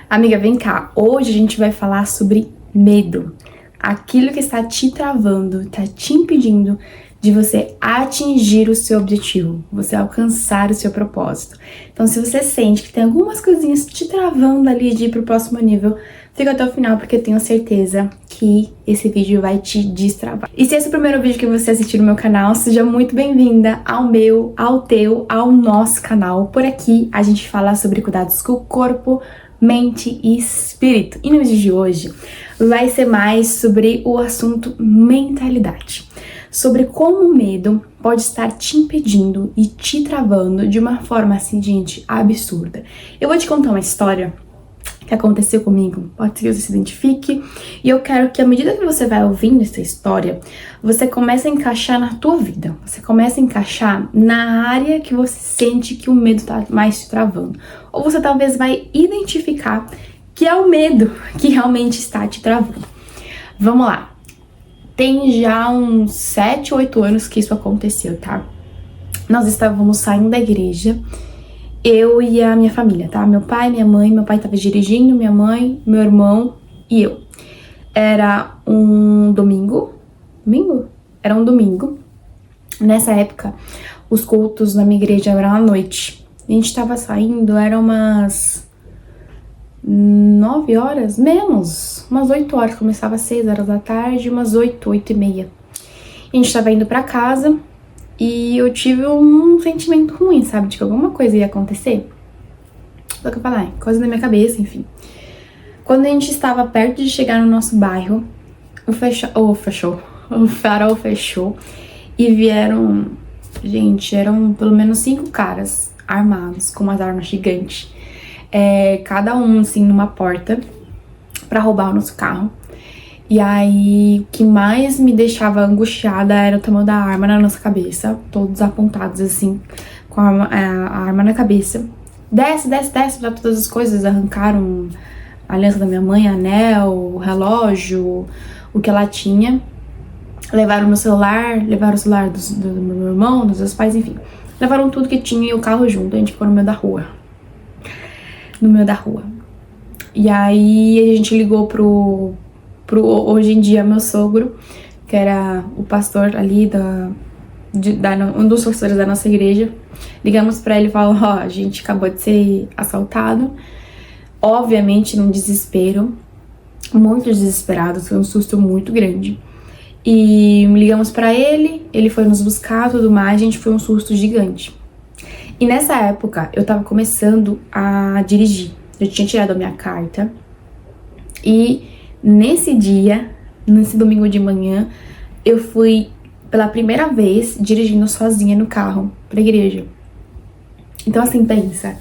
Amiga, vem cá. Hoje a gente vai falar sobre medo. Aquilo que está te travando, está te impedindo de você atingir o seu objetivo, você alcançar o seu propósito. Então, se você sente que tem algumas coisinhas te travando ali de ir pro próximo nível, fica até o final porque eu tenho certeza que esse vídeo vai te destravar. E se esse é o primeiro vídeo que você assistir no meu canal, seja muito bem-vinda ao meu, ao teu, ao nosso canal. Por aqui a gente fala sobre cuidados com o corpo, mente e espírito. E no vídeo de hoje vai ser mais sobre o assunto mentalidade. Sobre como o medo pode estar te impedindo e te travando de uma forma assim, gente, absurda. Eu vou te contar uma história que aconteceu comigo, pode ser que você se identifique, e eu quero que à medida que você vai ouvindo essa história, você comece a encaixar na tua vida, você comece a encaixar na área que você sente que o medo tá mais te travando, ou você talvez vai identificar que é o medo que realmente está te travando. Vamos lá. Tem já uns 7, 8 anos que isso aconteceu, tá? Nós estávamos saindo da igreja, eu e a minha família, tá? Meu pai, minha mãe, meu pai tava dirigindo, minha mãe, meu irmão e eu. Era um domingo. Era um domingo. Nessa época, os cultos na minha igreja eram à noite. A gente tava saindo, eram umas 9 horas, menos, umas 8 horas. Começava às 6 horas da tarde, umas 8, 8 e meia. A gente tava indo pra casa. E eu tive um sentimento ruim, sabe? De que alguma coisa ia acontecer. Só que eu falei, coisa da minha cabeça, enfim. Quando a gente estava perto de chegar no nosso bairro, o farol fechou. E vieram, gente, eram pelo menos 5 caras armados, com umas armas gigantes. Cada um, assim, numa porta, pra roubar o nosso carro. E aí, o que mais me deixava angustiada era o tamanho da arma na nossa cabeça. Todos apontados, assim, com a arma na cabeça. Desce, lá todas as coisas. Arrancaram a aliança da minha mãe, anel, o relógio, o que ela tinha. Levaram meu celular, levaram o celular do meu irmão, dos meus pais, enfim. Levaram tudo que tinha e o carro junto. A gente ficou no meio da rua. E aí, a gente ligou pro hoje em dia meu sogro, que era o pastor ali um dos pastores da nossa igreja. Ligamos pra ele e falamos, a gente acabou de ser assaltado. Obviamente num desespero, muito desesperado, foi um susto muito grande. E ligamos pra ele foi nos buscar, tudo mais, a gente foi um susto gigante. E nessa época eu tava começando a dirigir, eu tinha tirado a minha carta e nesse dia, nesse domingo de manhã, eu fui pela primeira vez dirigindo sozinha no carro pra igreja. Então assim, pensa. Eu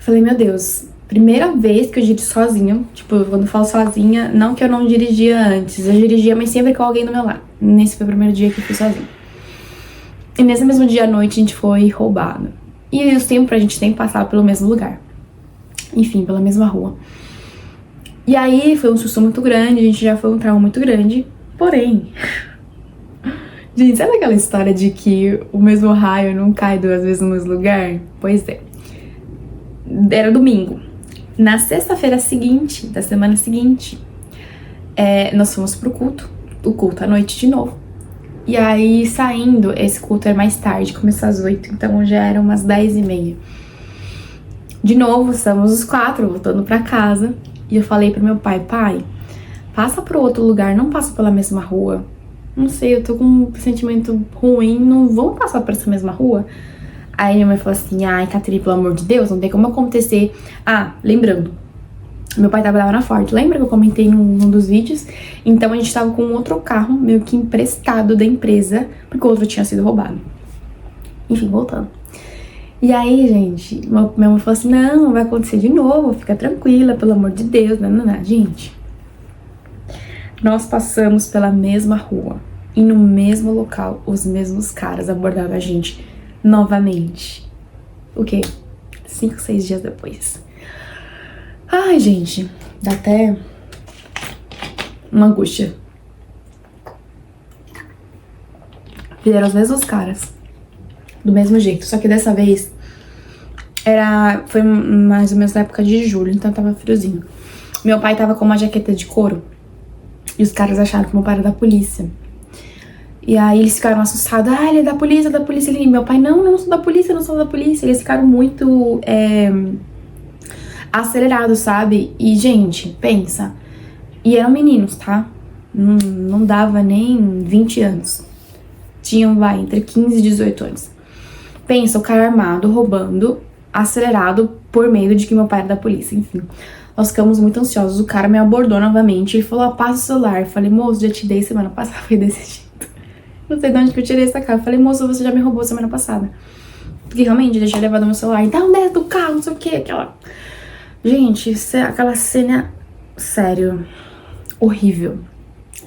falei, meu Deus, primeira vez que eu dirijo sozinha. Tipo, quando eu falo sozinha, não que eu não dirigia antes. Eu dirigia, mas sempre com alguém do meu lado. Nesse foi o primeiro dia que eu fui sozinha. E nesse mesmo dia à noite a gente foi roubado. E o tempo a gente tem que passar pelo mesmo lugar. Enfim, pela mesma rua. E aí foi um susto muito grande, a gente já foi um trauma muito grande. Porém, gente, sabe aquela história de que o mesmo raio não cai 2 vezes no mesmo lugar? Pois é. Era domingo. Na sexta-feira seguinte, da semana seguinte, nós fomos pro culto. O culto à noite de novo. E aí, saindo, esse culto era mais tarde, começou às 8, então já eram umas 10 e meia. De novo, estamos os 4 voltando pra casa. E eu falei pro meu pai, passa pro outro lugar, não passa pela mesma rua. Não sei, eu tô com um sentimento ruim, não vamos passar por essa mesma rua? Aí minha mãe falou assim, ai, Catarina, pelo amor de Deus, não tem como acontecer. Lembrando, meu pai trabalhava na Ford, lembra que eu comentei num dos vídeos? Então a gente tava com outro carro, meio que emprestado da empresa, porque o outro tinha sido roubado. Enfim, voltando. E aí, gente, minha mãe falou assim, não vai acontecer de novo, fica tranquila, pelo amor de Deus, não. Gente, nós passamos pela mesma rua e no mesmo local, os mesmos caras abordaram a gente novamente. O quê? 5, 6 dias depois. Ai, gente, dá até uma angústia. Vieram os mesmos caras. Do mesmo jeito, só que dessa vez Foi mais ou menos na época de julho, então tava friozinho. Meu pai tava com uma jaqueta de couro e os caras acharam que meu pai era da polícia. E aí eles ficaram assustados. Ah, ele é da polícia, da polícia. E meu pai, não sou da polícia, não sou da polícia. Eles ficaram muito acelerados, sabe? E, gente, pensa. E eram meninos, tá? Não dava nem 20 anos. Tinham, entre 15 e 18 anos. Pensa, o cara armado, roubando, acelerado por medo de que meu pai era da polícia, enfim. Nós ficamos muito ansiosos. O cara me abordou novamente e falou, passa o celular. Eu falei, moço, já te dei semana passada, foi desse jeito. Não sei de onde que eu tirei essa cara. Eu falei, moço, você já me roubou semana passada. Porque realmente eu deixei levado meu celular. Então, dentro do carro, não sei o que, aquela... Gente, aquela cena, sério, horrível.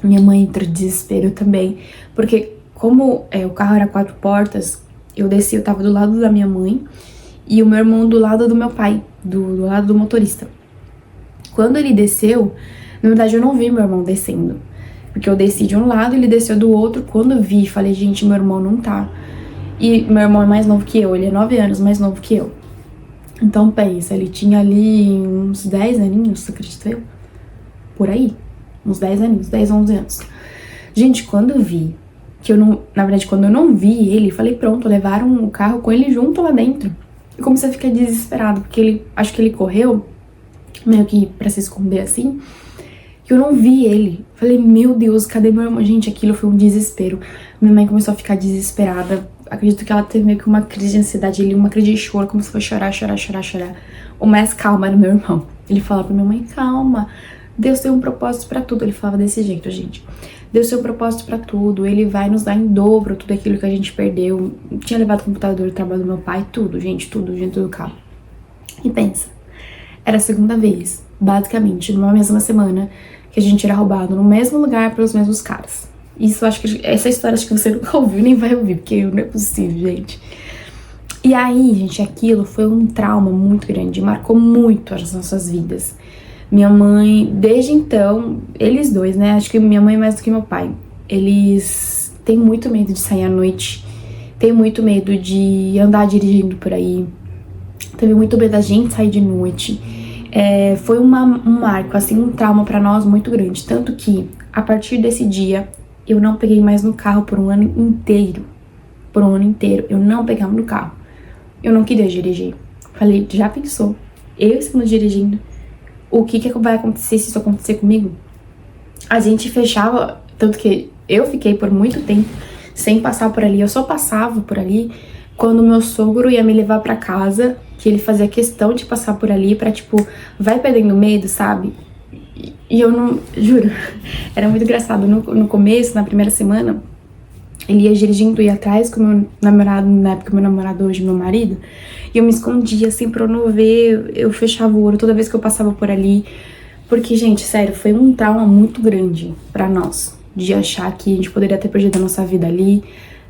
Minha mãe entrou em desespero também. Porque como o carro era 4 portas, eu desci, eu tava do lado da minha mãe e o meu irmão do lado do meu pai, do lado do motorista. Quando ele desceu, na verdade eu não vi meu irmão descendo. Porque eu desci de um lado e ele desceu do outro. Quando eu vi, falei, gente, meu irmão não tá. E meu irmão é mais novo que eu, ele é 9 anos mais novo que eu. Então pensa, ele tinha ali uns 10 aninhos, você acredita eu? Por aí, uns 10 aninhos, 10, 11 anos. Gente, quando eu vi, na verdade, quando eu não vi ele, falei, pronto, levaram o carro com ele junto lá dentro. Eu comecei a ficar desesperado, porque acho que ele correu, meio que pra se esconder assim. Eu não vi ele. Falei, meu Deus, cadê meu irmão? Gente, aquilo foi um desespero. Minha mãe começou a ficar desesperada. Acredito que ela teve meio que uma crise de ansiedade ali, uma crise de choro, começou a chorar. O mais calmo era meu irmão. Ele falava pra minha mãe, calma, Deus tem um propósito pra tudo. Ele falava desse jeito, gente. Deus tem um propósito pra tudo, ele vai nos dar em dobro tudo aquilo que a gente perdeu. Tinha levado o computador, o trabalho do meu pai, tudo, gente, tudo dentro do carro. E pensa, era a segunda vez, basicamente, numa mesma semana, que a gente era roubado no mesmo lugar pelos mesmos caras. Isso, acho que essa história acho que você nunca ouviu, nem vai ouvir, porque não é possível, gente. E aí, gente, aquilo foi um trauma muito grande, marcou muito as nossas vidas. Minha mãe, desde então, eles dois, né, acho que minha mãe mais do que meu pai, eles têm muito medo de sair à noite, têm muito medo de andar dirigindo por aí, teve muito medo da gente sair de noite. Foi um marco, assim, um trauma pra nós muito grande. Tanto que, a partir desse dia, eu não peguei mais no carro por um ano inteiro. Por um ano inteiro, eu não pegava no carro. Eu não queria dirigir. Falei, já pensou? Eu estando dirigindo, o que vai acontecer se isso acontecer comigo? A gente fechava, tanto que eu fiquei por muito tempo sem passar por ali. Eu só passava por ali quando meu sogro ia me levar pra casa, que ele fazia questão de passar por ali pra, tipo, vai perdendo medo, sabe? E eu não... Juro, era muito engraçado. No começo, na primeira semana, ele ia dirigindo, ia atrás com o meu namorado, na época meu namorado, hoje meu marido, e eu me escondia, assim, pra eu não ver, eu fechava o olho toda vez que eu passava por ali, porque, gente, sério, foi um trauma muito grande pra nós, de achar que a gente poderia ter perdido a nossa vida ali.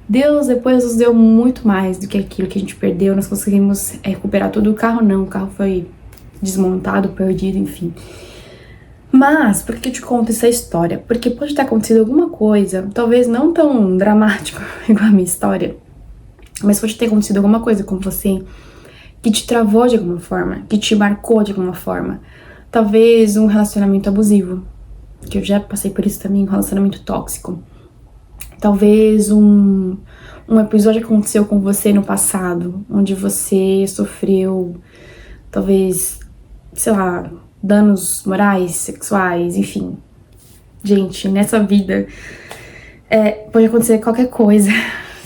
Deus depois nos deu muito mais do que aquilo que a gente perdeu, nós conseguimos recuperar todo o carro, não, o carro foi desmontado, perdido, enfim. Mas, por que eu te conto essa história? Porque pode ter acontecido alguma coisa, talvez não tão dramático igual a minha história, mas pode ter acontecido alguma coisa com você que te travou de alguma forma, que te marcou de alguma forma. Talvez um relacionamento abusivo, que eu já passei por isso também, um relacionamento tóxico. Talvez um episódio que aconteceu com você no passado, onde você sofreu, talvez, sei lá, danos morais, sexuais, enfim. Gente, nessa vida pode acontecer qualquer coisa.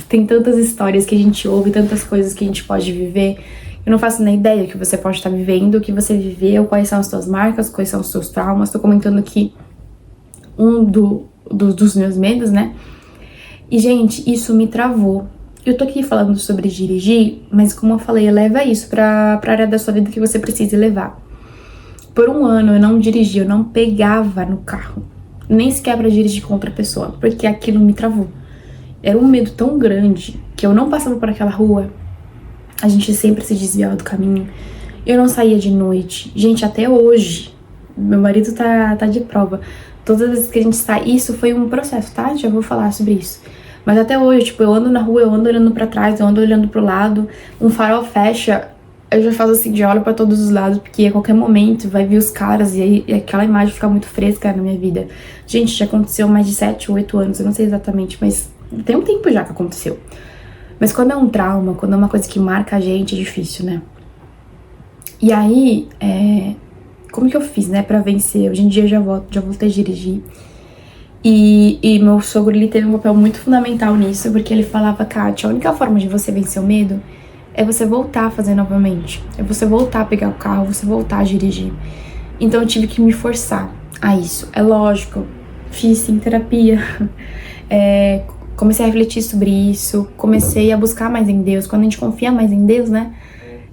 Tem tantas histórias que a gente ouve, tantas coisas que a gente pode viver. Eu não faço nem ideia do que você pode estar vivendo, o que você viveu, quais são as suas marcas, quais são os seus traumas. Tô comentando aqui dos meus medos, né? E, gente, isso me travou. Eu tô aqui falando sobre dirigir, mas como eu falei, leva isso pra área da sua vida que você precisa levar. Por um ano eu não dirigia, eu não pegava no carro, nem sequer pra dirigir com outra pessoa, porque aquilo me travou. Era um medo tão grande que eu não passava por aquela rua, a gente sempre se desviava do caminho, eu não saía de noite. Gente, até hoje, meu marido tá de prova, todas as vezes que a gente sai, isso foi um processo, tá? Já vou falar sobre isso. Mas até hoje, tipo, eu ando na rua, eu ando olhando pra trás, eu ando olhando pro lado, um farol fecha, eu já faço assim, já olho pra todos os lados, porque a qualquer momento vai vir os caras e aí aquela imagem fica muito fresca na minha vida. Gente, já aconteceu mais de 7 ou 8 anos, eu não sei exatamente, mas tem um tempo já que aconteceu. Mas quando é um trauma, quando é uma coisa que marca a gente, é difícil, né? E aí, como que eu fiz, né, pra vencer? Hoje em dia eu já voltei a dirigir. E meu sogro, ele teve um papel muito fundamental nisso, porque ele falava, Kátia, a única forma de você vencer o medo é você voltar a fazer novamente. É você voltar a pegar o carro, você voltar a dirigir. Então eu tive que me forçar a isso. É lógico, fiz sim terapia. Comecei a refletir sobre isso, comecei a buscar mais em Deus. Quando a gente confia mais em Deus, né,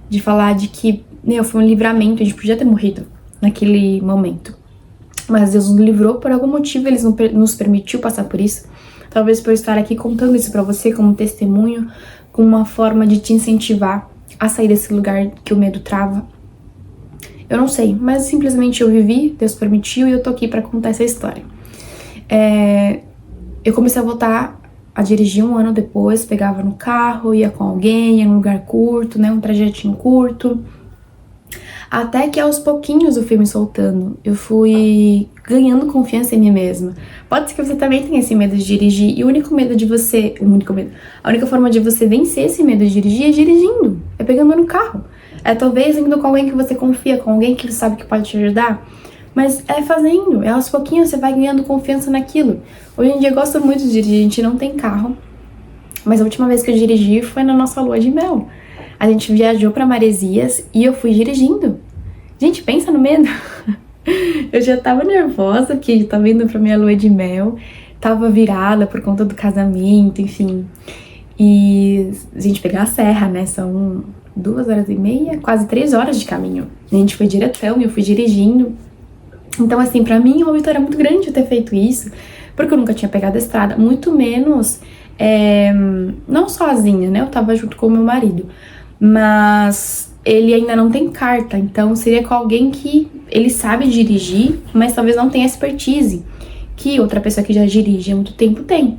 de falar de que, foi um livramento, a gente podia ter morrido naquele momento. Mas Deus nos livrou por algum motivo, Ele nos permitiu passar por isso. Talvez por eu estar aqui contando isso pra você como testemunho, como uma forma de te incentivar a sair desse lugar que o medo trava. Eu não sei, mas simplesmente eu vivi, Deus permitiu e eu tô aqui pra contar essa história. Eu comecei a voltar a dirigir um ano depois, pegava no carro, ia com alguém, ia num lugar curto, né, um trajetinho curto. Até que aos pouquinhos eu fui me soltando, eu fui ganhando confiança em mim mesma. Pode ser que você também tenha esse medo de dirigir, e a única forma de você vencer esse medo de dirigir é dirigindo, é pegando no carro. É talvez indo com alguém que você confia, com alguém que sabe que pode te ajudar, mas é fazendo, aos pouquinhos você vai ganhando confiança naquilo. Hoje em dia eu gosto muito de dirigir, a gente não tem carro, mas a última vez que eu dirigi foi na nossa lua de mel. A gente viajou pra Maresias e eu fui dirigindo. Gente, pensa no medo. Eu já tava nervosa, porque eu tava indo pra minha lua de mel. Tava virada por conta do casamento, enfim. E a gente pegar a serra, né? São 2h30, quase 3 horas de caminho. A gente foi diretão e eu fui dirigindo. Então, assim, pra mim é uma vitória muito grande eu ter feito isso. Porque eu nunca tinha pegado a estrada. Muito menos, não sozinha, né? Eu tava junto com o meu marido. Mas ele ainda não tem carta, então seria com alguém que ele sabe dirigir, mas talvez não tenha expertise, que outra pessoa que já dirige há muito tempo tem.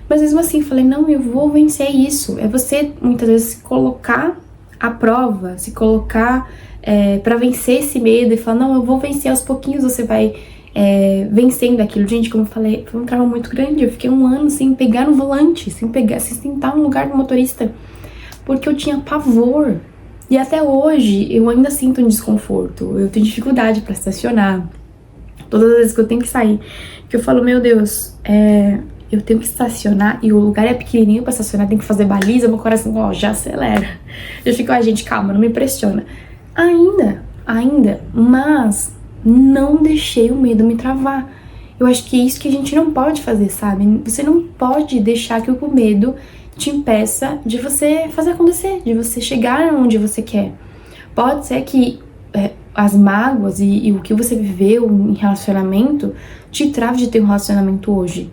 Mas mesmo assim, eu falei, não, eu vou vencer isso. É você, muitas vezes, se colocar à prova, se colocar pra vencer esse medo e falar, não, eu vou vencer, aos pouquinhos você vai vencendo aquilo. Gente, como eu falei, foi um trauma muito grande, eu fiquei 1 ano sem pegar no volante, sem sentar no lugar do motorista, porque eu tinha pavor. E até hoje eu ainda sinto um desconforto, eu tenho dificuldade pra estacionar. Todas as vezes que eu tenho que sair, que eu falo, meu Deus, eu tenho que estacionar e o lugar é pequenininho pra estacionar, tem que fazer baliza, meu coração, já acelera. Eu fico, gente, calma, não me pressiona. Ainda, mas não deixei o medo me travar. Eu acho que é isso que a gente não pode fazer, sabe? Você não pode deixar que o medo te impeça de você fazer acontecer, de você chegar onde você quer. Pode ser que as mágoas e o que você viveu em relacionamento te trave de ter um relacionamento hoje.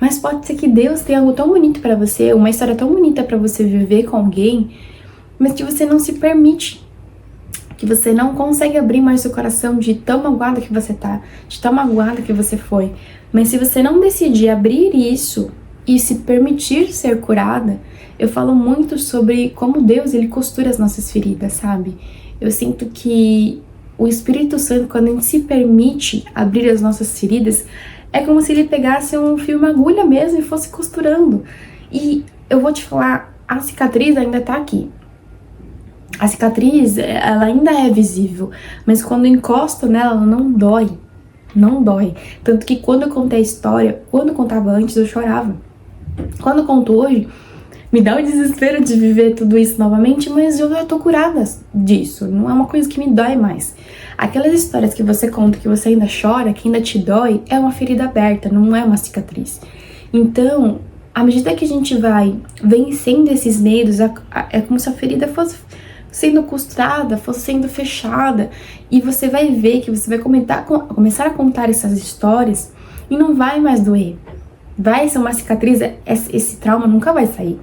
Mas pode ser que Deus tenha algo tão bonito pra você, uma história tão bonita pra você viver com alguém, mas que você não se permite, que você não consegue abrir mais seu coração de tão magoada que você tá, de tão magoada que você foi. Mas se você não decidir abrir isso e se permitir ser curada, eu falo muito sobre como Deus, ele costura as nossas feridas, sabe? Eu sinto que o Espírito Santo, quando a gente se permite abrir as nossas feridas, é como se ele pegasse um fio, uma agulha mesmo e fosse costurando. E eu vou te falar, a cicatriz ainda tá aqui. A cicatriz, ela ainda é visível, mas quando eu encosto nela, ela não dói. Não dói. Tanto que quando eu contei a história, quando eu contava antes, eu chorava. Quando eu conto hoje, me dá o desespero de viver tudo isso novamente, mas eu já tô curada disso. Não é uma coisa que me dói mais. Aquelas histórias que você conta, que você ainda chora, que ainda te dói, é uma ferida aberta, não é uma cicatriz. Então, à medida que a gente vai vencendo esses medos, é como se a ferida fosse sendo costurada, fosse sendo fechada, e você vai ver que você vai começar a contar essas histórias e não vai mais doer. Vai ser uma cicatriz, esse trauma nunca vai sair.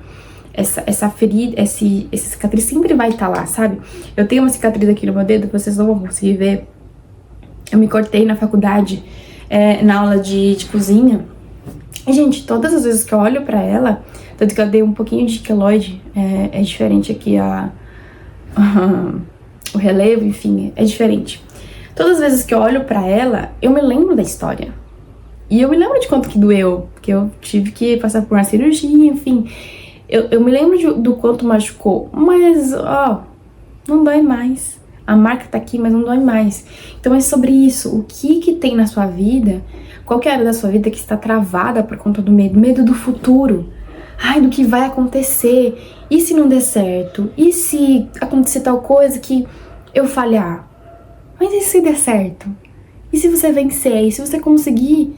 Essa ferida, essa cicatriz sempre vai estar lá, sabe? Eu tenho uma cicatriz aqui no meu dedo, vocês não vão conseguir ver. Eu me cortei na faculdade, na aula de cozinha. E, gente, todas as vezes que eu olho pra ela, tanto que eu dei um pouquinho de queloide, é diferente aqui o relevo, enfim, é diferente. Todas as vezes que eu olho pra ela, eu me lembro da história. E eu me lembro de quanto que doeu, porque eu tive que passar por uma cirurgia, enfim. Eu me lembro do quanto machucou, mas, ó, não dói mais. A marca tá aqui, mas não dói mais. Então é sobre isso. O que tem na sua vida, qualquer área da sua vida que está travada por conta do medo? Medo do futuro. Ai, do que vai acontecer. E se não der certo? E se acontecer tal coisa que eu falhar? Mas e se der certo? E se você vencer? E se você conseguir?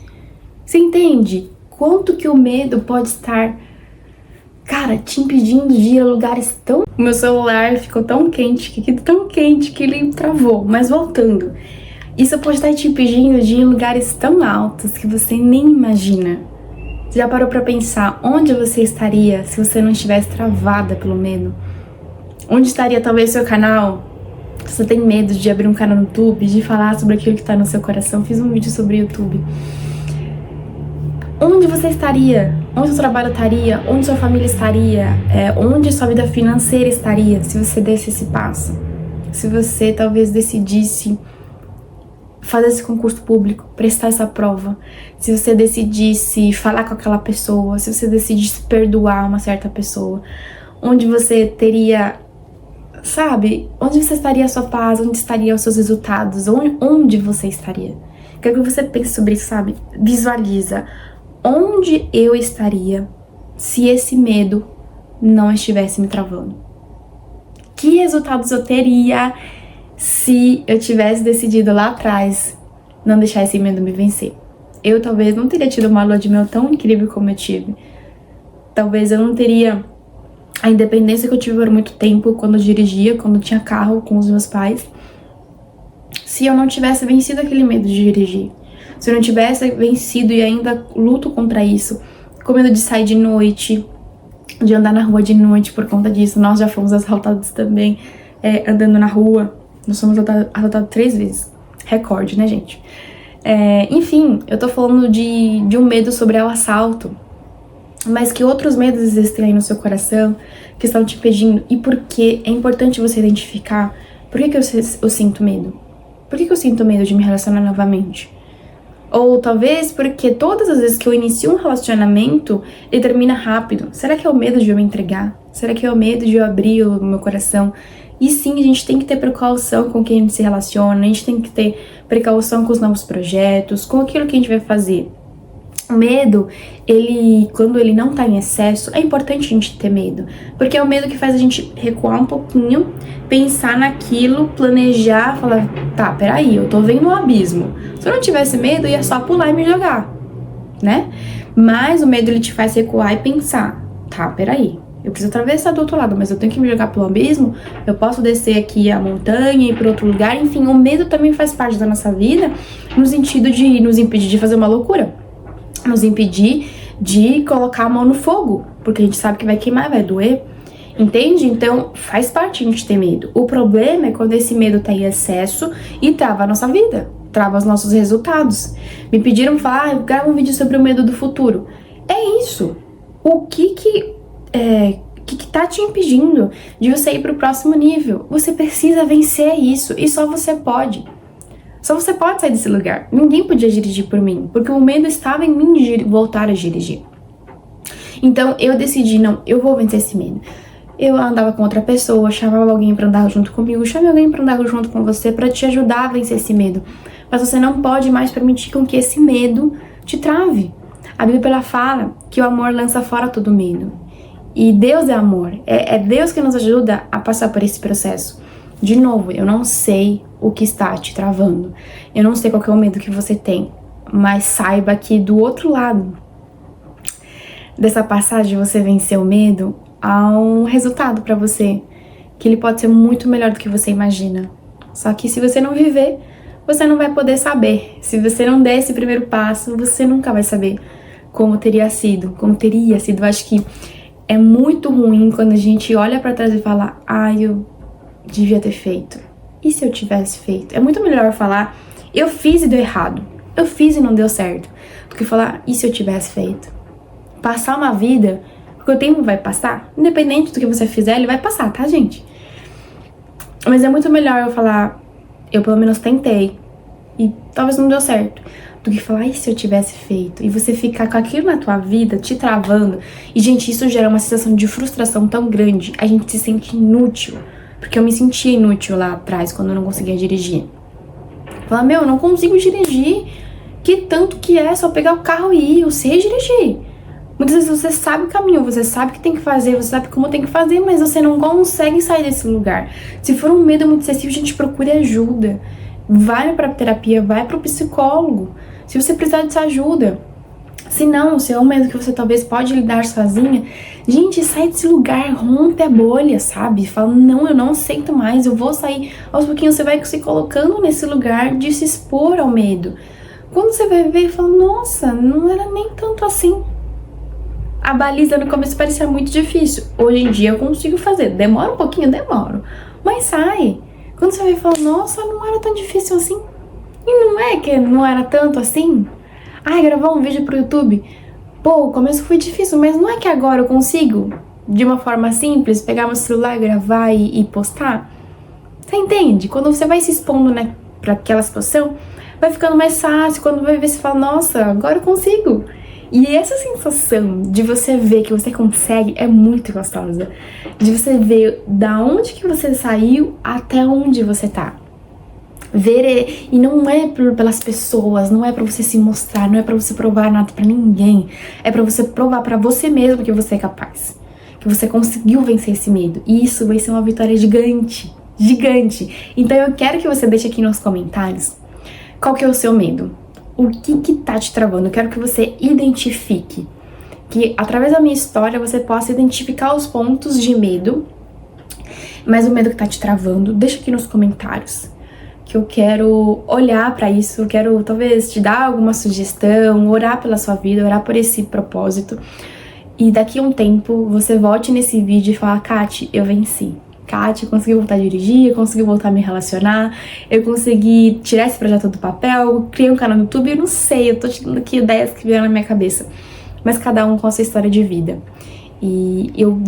Você entende? Quanto que o medo pode estar, cara, te impedindo de ir a lugares tão... O meu celular ficou tão quente que ele travou. Mas voltando, isso pode estar te impedindo de ir em lugares tão altos que você nem imagina. Você já parou pra pensar onde você estaria se você não estivesse travada pelo medo? Onde estaria talvez seu canal? Você tem medo de abrir um canal no YouTube, de falar sobre aquilo que tá no seu coração? Fiz um vídeo sobre o YouTube. Onde você estaria? Onde seu trabalho estaria? Onde sua família estaria? Onde sua vida financeira estaria se você desse esse passo? Se você talvez decidisse fazer esse concurso público, prestar essa prova, se você decidisse falar com aquela pessoa, se você decidisse perdoar uma certa pessoa, onde você teria, sabe, onde você estaria a sua paz, onde estariam os seus resultados, onde você estaria? Quero que você pense sobre isso, sabe? Visualiza. Onde eu estaria se esse medo não estivesse me travando? Que resultados eu teria se eu tivesse decidido lá atrás não deixar esse medo me vencer? Eu talvez não teria tido uma lua de mel tão incrível como eu tive. Talvez eu não teria a independência que eu tive por muito tempo quando eu dirigia, quando eu tinha carro com os meus pais, se eu não tivesse vencido aquele medo de dirigir. Se eu não tivesse vencido e ainda luto contra isso, com medo de sair de noite, de andar na rua de noite por conta disso. Nós já fomos assaltados também, andando na rua. Nós fomos assaltados 3 vezes. Recorde, né, gente? Enfim, eu tô falando de um medo sobre o assalto, mas que outros medos existem aí no seu coração, que estão te impedindo. E por que é importante você identificar por que eu sinto medo? Por que eu sinto medo de me relacionar novamente? Ou talvez porque todas as vezes que eu inicio um relacionamento, ele termina rápido. Será que é o medo de eu me entregar? Será que é o medo de eu abrir o meu coração? E sim, a gente tem que ter precaução com quem a gente se relaciona, a gente tem que ter precaução com os novos projetos, com aquilo que a gente vai fazer. O medo, quando ele não tá em excesso, é importante a gente ter medo. Porque é o medo que faz a gente recuar um pouquinho, pensar naquilo, planejar, falar, tá, peraí, eu tô vendo um abismo. Se eu não tivesse medo, eu ia só pular e me jogar, né? Mas o medo, ele te faz recuar e pensar, tá, peraí, eu preciso atravessar do outro lado, mas eu tenho que me jogar pelo abismo, eu posso descer aqui a montanha e ir para outro lugar. Enfim, o medo também faz parte da nossa vida, no sentido de nos impedir de fazer uma loucura, nos impedir de colocar a mão no fogo, porque a gente sabe que vai queimar, vai doer, entende? Então faz parte a gente ter medo. O problema é quando esse medo tá em excesso e trava a nossa vida, trava os nossos resultados. Me pediram pra falar, grava um vídeo sobre o medo do futuro. É isso. O que tá te impedindo de você ir pro próximo nível? Você precisa vencer isso, e só você pode. Só você pode sair desse lugar. Ninguém podia dirigir por mim, porque o medo estava em mim voltar a dirigir. Então eu decidi, não, eu vou vencer esse medo. Eu andava com outra pessoa, chamava alguém pra andar junto comigo, chame alguém pra andar junto com você, pra te ajudar a vencer esse medo. Mas você não pode mais permitir com que esse medo te trave. A Bíblia fala que o amor lança fora todo medo. E Deus é amor. É Deus que nos ajuda a passar por esse processo. De novo, eu não sei o que está te travando. Eu não sei qual que é o medo que você tem. Mas saiba que do outro lado dessa passagem, você vencer o medo, há um resultado pra você. Que ele pode ser muito melhor do que você imagina. Só que se você não viver, você não vai poder saber. Se você não der esse primeiro passo, você nunca vai saber como teria sido. Eu acho que é muito ruim quando a gente olha pra trás e fala, eu devia ter feito. E se eu tivesse feito? É muito melhor falar, eu fiz e deu errado. Eu fiz e não deu certo. Do que falar, e se eu tivesse feito? Passar uma vida, porque o tempo vai passar. Independente do que você fizer, ele vai passar, tá, gente? Mas é muito melhor eu falar, eu pelo menos tentei, e talvez não deu certo, do que falar, e se eu tivesse feito? E você ficar com aquilo na tua vida, te travando. E, gente, isso gera uma sensação de frustração tão grande. A gente se sente inútil. Porque eu me sentia inútil lá atrás, quando eu não conseguia dirigir. Falar, meu, eu não consigo dirigir. Que tanto que é só pegar o carro e ir, eu sei dirigir. Muitas vezes você sabe o caminho, você sabe o que tem que fazer, você sabe como tem que fazer, mas você não consegue sair desse lugar. Se for um medo muito excessivo, a gente procure ajuda. Vai pra terapia, vai pro psicólogo. Se você precisar dessa ajuda. Se não, se é um medo que você talvez pode lidar sozinha, gente, sai desse lugar, rompe a bolha, sabe? Fala, não, eu não aceito mais, eu vou sair. Aos pouquinhos você vai se colocando nesse lugar de se expor ao medo. Quando você vai ver, fala, nossa, não era nem tanto assim. A baliza no começo parecia muito difícil. Hoje em dia eu consigo fazer. Demora um pouquinho, demoro. Mas sai. Quando você vai falar, nossa, não era tão difícil assim. E não é que não era tanto assim. Ai, gravar um vídeo pro YouTube. Pô, o começo foi difícil, mas não é que agora eu consigo, de uma forma simples, pegar meu celular, gravar e postar? Você entende? Quando você vai se expondo, né, pra aquela situação, vai ficando mais fácil. Quando vai ver, você fala, nossa, agora eu consigo. E essa sensação de você ver que você consegue é muito gostosa. De você ver da onde que você saiu até onde você tá. Ver, e não é pelas pessoas, não é pra você se mostrar, não é pra você provar nada pra ninguém. É pra você provar pra você mesmo que você é capaz. Que você conseguiu vencer esse medo. E isso vai ser uma vitória gigante. Gigante. Então eu quero que você deixe aqui nos comentários qual que é o seu medo. O que tá te travando? Eu quero que você identifique. Que através da minha história você possa identificar os pontos de medo. Mas o medo que tá te travando, deixa aqui nos comentários. Que eu quero olhar pra isso, eu quero talvez te dar alguma sugestão, orar pela sua vida, orar por esse propósito. E daqui a um tempo você volte nesse vídeo e fala, Kati, eu venci. Kati, eu consegui voltar a dirigir, eu consegui voltar a me relacionar, eu consegui tirar esse projeto do papel, criei um canal no YouTube, eu não sei, eu tô te dando aqui ideias que vieram na minha cabeça. Mas cada um com a sua história de vida. E eu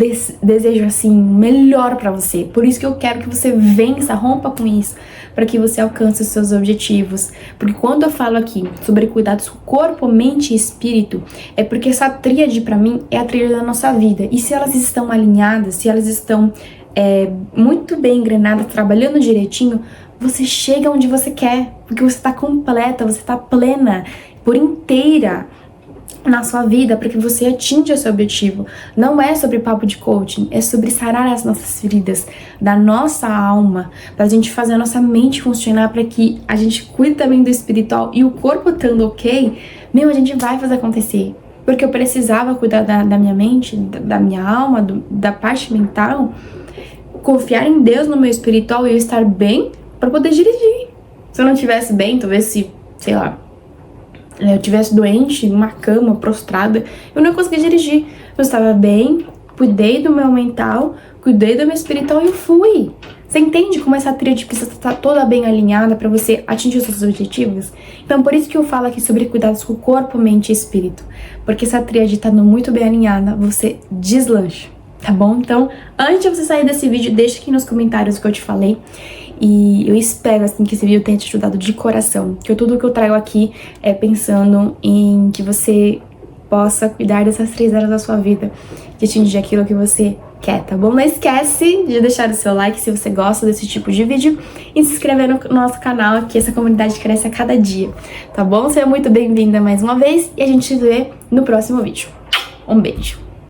desejo, assim, o melhor pra você. Por isso que eu quero que você vença, rompa com isso, para que você alcance os seus objetivos. Porque quando eu falo aqui sobre cuidados com corpo, mente e espírito, é porque essa tríade pra mim é a tríade da nossa vida. E se elas estão alinhadas, se elas estão muito bem engrenadas, trabalhando direitinho, você chega onde você quer. Porque você tá completa, você tá plena, por inteira na sua vida, para que você atinja o seu objetivo. Não é sobre papo de coaching, é sobre sarar as nossas feridas da nossa alma, pra gente fazer a nossa mente funcionar, para que a gente cuide também do espiritual e o corpo estando ok, a gente vai fazer acontecer. Porque eu precisava cuidar da minha mente, da minha alma, da parte mental, confiar em Deus no meu espiritual e eu estar bem para poder dirigir. Se eu não estivesse bem, talvez sei lá, eu estivesse doente, numa cama, prostrada, eu não ia conseguir dirigir. Eu estava bem, cuidei do meu mental, cuidei do meu espiritual e eu fui. Você entende como essa tríade precisa estar toda bem alinhada para você atingir os seus objetivos? Então, por isso que eu falo aqui sobre cuidados com o corpo, mente e espírito. Porque essa tríade estando muito bem alinhada, você deslancha, tá bom? Então, antes de você sair desse vídeo, deixa aqui nos comentários o que eu te falei. E eu espero, assim, que esse vídeo tenha te ajudado de coração. Que tudo que eu trago aqui é pensando em que você possa cuidar dessas 3 áreas da sua vida, de atingir aquilo que você quer, tá bom? Não esquece de deixar o seu like se você gosta desse tipo de vídeo e se inscrever no nosso canal, que essa comunidade cresce a cada dia, tá bom? Seja muito bem-vinda mais uma vez e a gente se vê no próximo vídeo. Um beijo!